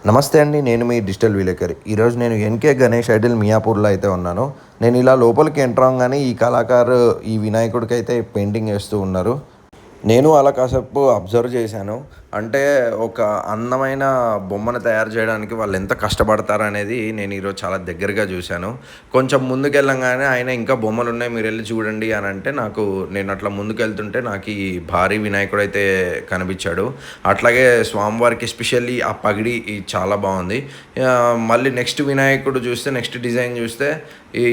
నమస్తే అండి. నేను మీ డిజిటల్ విలేకరి. ఈరోజు నేను ఎన్‌కే గణేష్ ఐడిల్ మియాపూర్‌లో అయితే ఉన్నాను. నేను ఇలా లోపలికి ఎంటర్ అవ్వంగానే ఈ కళాకారు ఈ వినాయకుడికైతే పెయింటింగ్ ఏస్తూ ఉన్నారు. నేను అలా కాసేపు అబ్జర్వ్ చేశాను. అంటే ఒక అందమైన బొమ్మను తయారు చేయడానికి వాళ్ళెంత కష్టపడతారనేది నేను ఈరోజు చాలా దగ్గరగా చూశాను. కొంచెం ముందుకెళ్ళంగానే ఆయన ఇంకా బొమ్మలున్నాయి మీరెళ్లి చూడండి అనంటే నేను అట్లా ముందుకెళ్తుంటే నాకు ఈ భారీ వినాయకుడైతే కనిపించాడు. అట్లాగే స్వామివారికి ఎస్పెషల్లీ ఆ పగిడి చాలా బావుంది. మళ్ళీ నెక్స్ట్ వినాయకుడు చూస్తే నెక్స్ట్ డిజైన్ చూస్తే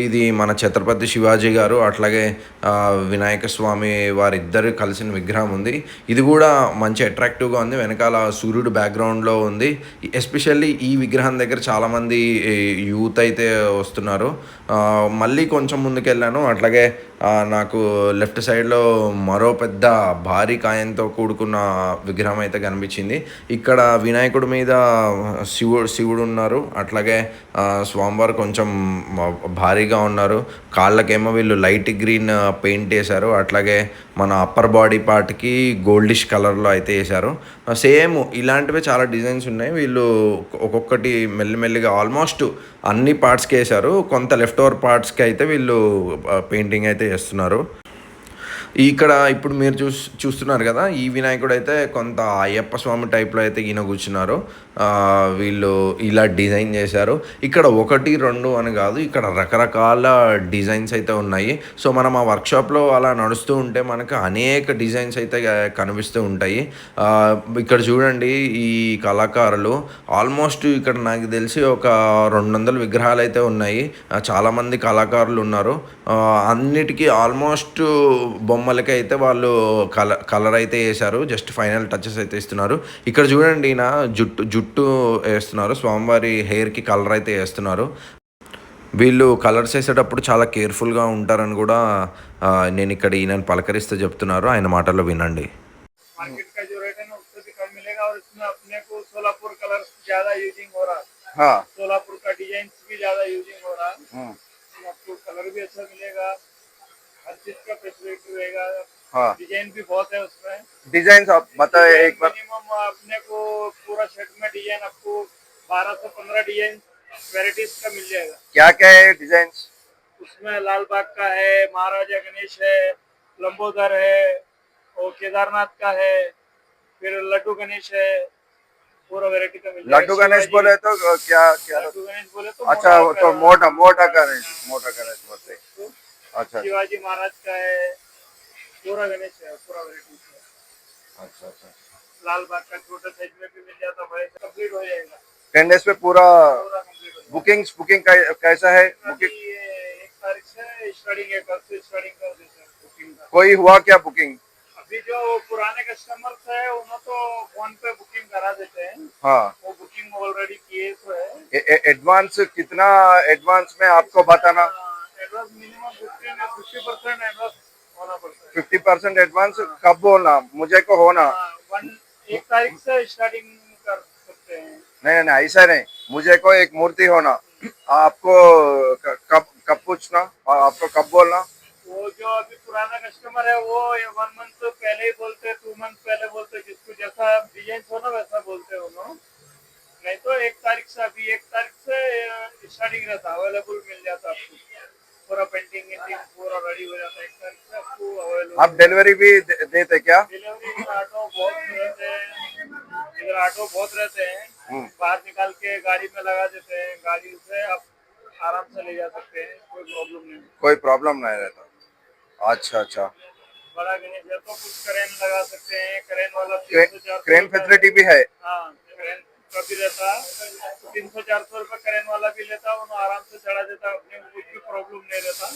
ఇది మన ఛత్రపతి శివాజీ గారు అట్లాగే వినాయక స్వామి వారిద్దరు కలిసిన విగ్రహం ఉంది. ఇది కూడా మంచి అట్రాక్టివ్‌గా ఉంది. వెనకాల సూర్యుడు బ్యాక్‌గ్రౌండ్‌లో ఉంది. ఎస్పెషల్లీ ఈ విగ్రహం దగ్గర చాలామంది యూత్ అయితే వస్తున్నారు. మళ్ళీ కొంచెం ముందుకెళ్ళాను. అట్లాగే నాకు లెఫ్ట్ సైడ్‌లో మరో పెద్ద భారీ కాయంతో కూడుకున్న విగ్రహం అయితే కనిపించింది. ఇక్కడ వినాయకుడి మీద శివుడున్నారు. అట్లాగే స్వామివారు కొంచెం భారీగా ఉన్నారు. కాళ్ళకేమో వీళ్ళు లైట్ గ్రీన్ పెయింట్ ఏశారు. అట్లాగే మన అప్పర్ బాడీ పార్ట్‌కి గోల్డిష్ కలర్‌లో అయితే ఏశారు. సేమ్ ఇలాంటివే చాలా డిజైన్స్ ఉన్నాయి. వీళ్ళు ఒక్కొక్కటి మెల్లిమెల్లిగా ఆల్మోస్ట్ అన్ని పార్ట్స్‌కి ఏశారు. కొంత లెఫ్ట్ ఓవర్ పార్ట్స్‌కి అయితే వీళ్ళు పెయింటింగ్ అయితే ఏస్తున్నారు. ఇక్కడ ఇప్పుడు మీరు చూస్తున్నారు కదా! ఈ వినాయకుడైతే కొంత అయ్యప్ప స్వామి టైప్‌లో అయితే ఈయన కూర్చున్నారు. వీళ్ళు ఇలా డిజైన్ చేశారు. ఇక్కడ 1, 2 అని కాదు. ఇక్కడ రకరకాల డిజైన్స్ అయితే ఉన్నాయి. సో, మనం ఆ వర్క్‌షాప్‌లో అలా నడుస్తూ ఉంటే మనకు అనేక డిజైన్స్ అయితే కనిపిస్తూ ఉంటాయి. ఇక్కడ చూడండి ఈ కళాకారులు ఆల్మోస్ట్ ఇక్కడ నాకు తెలిసి ఒక 200 విగ్రహాలైతే ఉన్నాయి. చాలామంది కళాకారులు ఉన్నారు. అన్నిటికి ఆల్మోస్ట్ బొమ్మలకి అయితే వాళ్ళు కలర్ అయితే ఏశారు. జస్ట్ ఫైనల్ టచెస్ అయితే ఇస్తున్నారు. ఇక్కడ చూడండి ఈయన జుట్టు ఏస్తున్నారు. స్వామివారి హెయిర్‌కి కలర్ అయితే ఏస్తున్నారు. వీళ్ళు కలర్స్ ఏసేటప్పుడు చాలా కేర్‌ఫుల్‌గా ఉంటారని కూడా నేను ఇక్కడ ఈయనని పలకరిస్తే చెప్తున్నారు. ఆయన మాటల్లో వినండి. मार्केट का जो रेट है ना उससे भी कम मिलेगा और इसमें अपने को सोलापुर कलर ज्यादा यूजिंग हो रहा है। हाँ। सोलापुर का डिजाइन भी ज्यादा यूजिंग हो रहा है। हम्म। आपको कलर भी अच्छा मिलेगा, हर चीज का फैसिलिटी रहेगा। हाँ। डिजाइन भी बहुत है उसमें। डिजाइन आप बताए एक बार। मिनिमम अपने को पूरा सेट में डिजाइन आपको 12 से 15 डिजाइन वेराइटीज का मिल जाएगा। क्या क्या है डिजाइन? उसमें लाल बाग का है, महाराजा गणेश है, लंबोदर है और केदारनाथ का है, फिर लड्डू गणेश है, पूरा वैरायटी का मिल जाएगा। लड्डू गणेश बोले तो क्या क्या? लड्डू गणेश बोले तो अच्छा तो मोटा गणेश बोलते। तो अच्छा शिवाजी महाराज का है, पूरा गणेश है, पूरा वैरायटी है। अच्छा अच्छा। लाल बाग का छोटा साइज में भी मिल जाता, बड़े से कंप्लीट हो जाएगा। 10 डेज में पूरा पूरा कंप्लीट हो जाएगा। बुकिंग कैसा है? बुकिंग 1 तारीख से स्टार्टिंग है, कल से स्टार्टिंग कर देते हैं बुकिंग का। कोई हुआ क्या बुकिंग? अभी जो पुराने कस्टमर्स है उन्होंने तो फोन पे बुकिंग करा देते हैं। हाँ। वो बुकिंग ऑलरेडी किए तो है। एडवांस कितना एडवांस में आपको बताना? एडवांस मिनिमम 50% एडवांस होना पड़ता है। 50% एडवांस कब बोलना मुझे को होना? 1 तारीख से स्टार्टिंग कर सकते हैं। नहीं ऐसा नहीं, मुझे को एक मूर्ति होना आपको कब पूछना और आपको कब बोलना? वो जो अभी पुराना कस्टमर है वो 1 मंथ पहले ही बोलते, 2 मंथ पहले बोलते, जिसको जैसा डिजाइन हो ना वैसा बोलते हैं उन्होंने। नहीं तो 1 तारीख से, अभी 1 तारीख से स्टार्टिंग रहता, अवेलेबल मिल जाता आपको। पूरा पेंटिंग पूरा रेडी हो जाता है 1 तारीख से आपको अवेलेबल। आप डिलीवरी भी देते क्या? डिलीवरी में ऑटो बहुत रहते हैं, इधर ऑटो बहुत रहते हैं, बाहर निकाल के गाड़ी में लगा देते हैं, गाड़ी से आप आराम से ले जा सकते हैं, कोई प्रॉब्लम नहीं। कोई प्रॉब्लम नहीं रहता। अच्छा। बड़ा गणेश है तो कुछ क्रेन लगा सकते हैं, क्रेन वाला क्रेन फैसिलिटी भी है? हाँ, क्रेन का भी रहता है, 300-400 रुपए क्रेन वाला भी लेता, उन्हें आराम से चढ़ा देता, अपने को कुछ भी प्रॉब्लम नहीं रहता,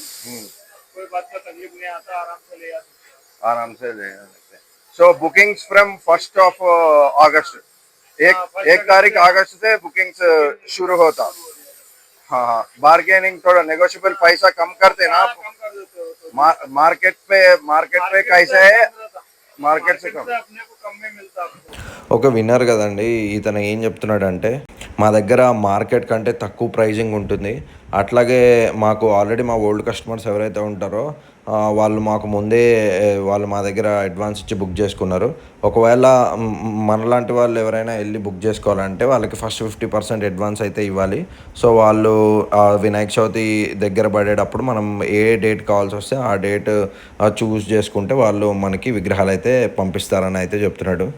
कोई बात का तकलीफ नहीं आता, आराम से ले जा सकते। So bookings from 1st of August, 1 तारीख अगस्त से बुकिंग्स शुरू होता। हाँ, बार्गेनिंग थोड़ा नेगोशिएबल पैसा कम करते ना आप? कम कर देते हो तो मार्केट पे कैसा है? మార్కెట్ से कम अपने को कम में मिलता आपको। ఒక విన్నర్ కదండి. ఇతను ఏం చెప్తున్నాడంటే మా దగ్గర మార్కెట్ కంటే తక్కువ ప్రైజింగ్ ఉంటుంది. అట్లాగే మాకు ఆల్రెడీ మా ఓల్డ్ కస్టమర్స్ ఎవరైతే ఉంటారో వాళ్ళు మాకు ముందే వాళ్ళు మా దగ్గర అడ్వాన్స్ ఇచ్చి బుక్ చేసుకున్నారు. ఒకవేళ మనలాంటి వాళ్ళు ఎవరైనా వెళ్ళి బుక్ చేసుకోవాలంటే వాళ్ళకి ఫస్ట్ 50% అడ్వాన్స్ అయితే ఇవ్వాలి. సో వాళ్ళు వినాయక చవితి దగ్గర పడేటప్పుడు మనం ఏ డేట్ కావాల్సి వస్తే ఆ డేట్ చూస్ చేసుకుంటే వాళ్ళు మనకి విగ్రహాలు అయితే పంపిస్తారని అయితే చెప్తున్నాడు.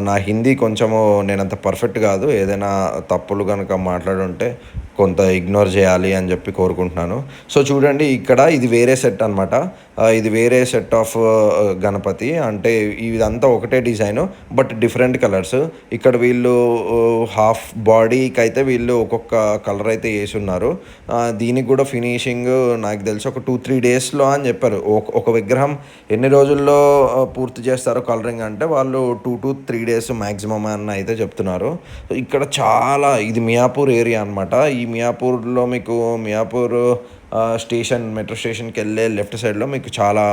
నా హిందీ కొంచెము నేనంత పర్ఫెక్ట్ కాదు, ఏదైనా తప్పులు కనుక మాట్లాడుంటే కొంత ఇగ్నోర్ చేయాలి అని చెప్పి కోరుకుంటున్నాను. సో చూడండి, ఇక్కడ ఇది వేరే సెట్ అనమాట. ఇది వేరే సెట్ ఆఫ్ గణపతి, అంటే ఇదంతా ఒకటే డిజైను బట్ డిఫరెంట్ కలర్స్. ఇక్కడ వీళ్ళు హాఫ్ బాడీకి అయితే వీళ్ళు ఒక్కొక్క కలర్ అయితే వేసి ఉన్నారు. దీనికి కూడా ఫినిషింగ్ నాకు తెలిసి ఒక 2-3 డేస్లో అని చెప్పారు. ఒక విగ్రహం ఎన్ని రోజుల్లో పూర్తి చేస్తారో కలరింగ్ అంటే వాళ్ళు 2 to 3 డేస్ మ్యాక్సిమం అని అయితే చెప్తున్నారు. ఇక్కడ చాలా ఇది మియాపూర్ ఏరియా అనమాట. ఈ మియాపూర్లో మీకు మియాపూర్ స్టేషన్ మెట్రో స్టేషన్కి వెళ్ళే లెఫ్ట్ సైడ్లో మీకు చాలా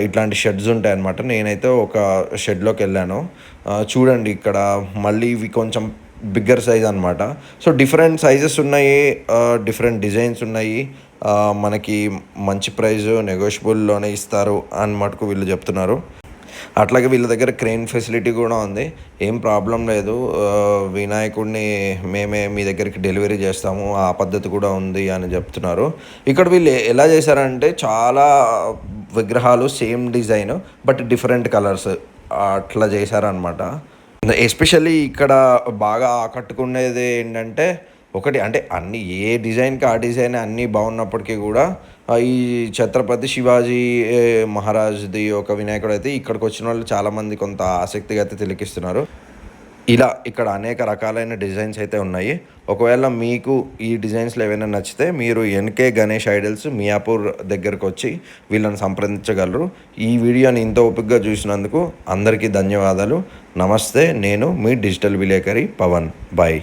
ఇట్లాంటి షెడ్స్ ఉంటాయి అన్నమాట. నేనైతే ఒక షెడ్లోకి వెళ్ళాను. చూడండి, ఇక్కడ మళ్ళీ ఇవి కొంచెం బిగ్గర్ సైజ్ అనమాట. సో డిఫరెంట్ సైజెస్ ఉన్నాయి, డిఫరెంట్ డిజైన్స్ ఉన్నాయి. మనకి మంచి ప్రైస్ నెగోషియబుల్లోనే ఇస్తారు అని మటుకు వీళ్ళు చెప్తున్నారు. అట్లాగే వీళ్ళ దగ్గర క్రెయిన్ ఫెసిలిటీ కూడా ఉంది, ఏం ప్రాబ్లం లేదు. వినాయకుడిని మేమే మీ దగ్గరికి డెలివరీ చేస్తాము, ఆ పద్ధతి కూడా ఉంది అని చెప్తున్నారు. ఇక్కడ వీళ్ళు ఎలా చేశారంటే చాలా విగ్రహాలు same design but different colours అట్లా చేశారనమాట. ఎస్పెషల్లీ ఇక్కడ బాగా ఆకట్టుకునేది ఏంటంటే ఒకటి, అంటే అన్ని ఏ డిజైన్కి ఆ డిజైన్ అన్నీ బాగున్నప్పటికీ కూడా ఈ ఛత్రపతి శివాజీ మహారాజ్ది ఒక వినాయకుడు అయితే ఇక్కడికి వచ్చిన వాళ్ళు చాలామంది కొంత ఆసక్తిగా అయితే తిలకిస్తున్నారు. ఇలా ఇక్కడ అనేక రకాలైన డిజైన్స్ అయితే ఉన్నాయి. ఒకవేళ మీకు ఈ డిజైన్స్లో ఏవైనా నచ్చితే మీరు ఎన్కే గణేష్ ఐడల్స్ మియాపూర్ దగ్గరకు వచ్చి వీళ్ళని సంప్రదించగలరు. ఈ వీడియోని ఇంత ఓపికగా చూసినందుకు అందరికీ ధన్యవాదాలు. నమస్తే, నేను మీ డిజిటల్ విలేకరి పవన్. బాయ్.